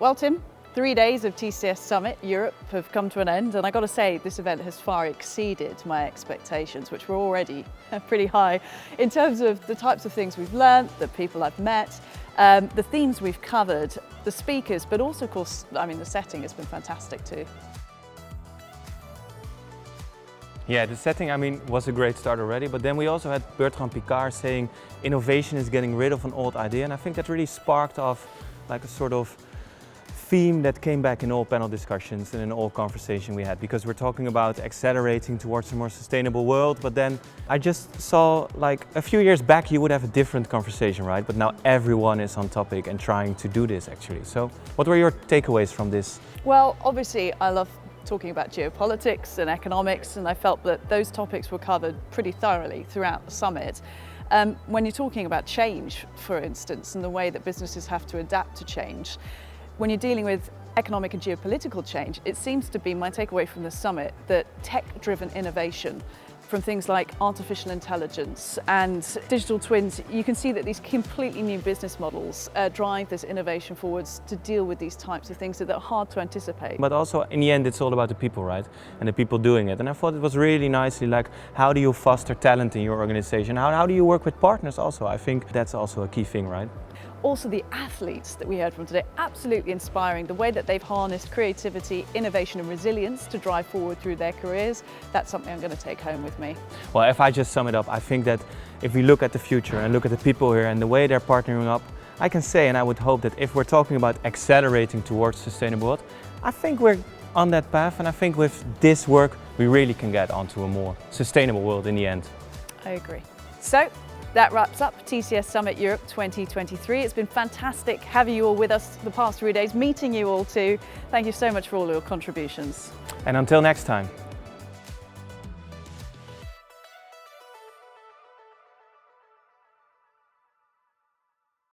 Well, Tim, 3 days of TCS Summit Europe have come to an end, and I got to say this event has far exceeded my expectations, which were already pretty high in terms of the types of things we've learned, the people I've met, the themes we've covered, the speakers, but also, of course, the setting has been fantastic too. Yeah, the setting, was a great start already, but then we also had Bertrand Piccard saying innovation is getting rid of an old idea, and I think that really sparked off like a sort of theme that came back in all panel discussions and in all conversation we had, because we're talking about accelerating towards a more sustainable world, but then I just saw like a few years back you would have a different conversation, right? But now everyone is on topic and trying to do this actually. So what were your takeaways from this? Well, obviously I love talking about geopolitics and economics, and I felt that those topics were covered pretty thoroughly throughout the summit. When you're talking about change, for instance, and the way that businesses have to adapt to change, when you're dealing with economic and geopolitical change, it seems to be my takeaway from the summit that tech-driven innovation from things like artificial intelligence and digital twins, you can see that these completely new business models drive this innovation forwards to deal with these types of things that are hard to anticipate. But also in the end it's all about the people, right? And the people doing it. And I thought it was really nicely like, how do you foster talent in your organization? How do you work with partners also? I think that's also a key thing, right? Also the athletes that we heard from today, absolutely inspiring. The way that they've harnessed creativity, innovation and resilience to drive forward through their careers, that's something I'm going to take home with me. Well, if I just sum it up, I think that if we look at the future and look at the people here and the way they're partnering up, I can say, and I would hope that if we're talking about accelerating towards sustainable world, I think we're on that path, and I think with this work we really can get onto a more sustainable world in the end. I agree. So that wraps up TCS Summit Europe 2023. It's been fantastic having you all with us the past 3 days, meeting you all too. Thank you so much for all your contributions. And until next time,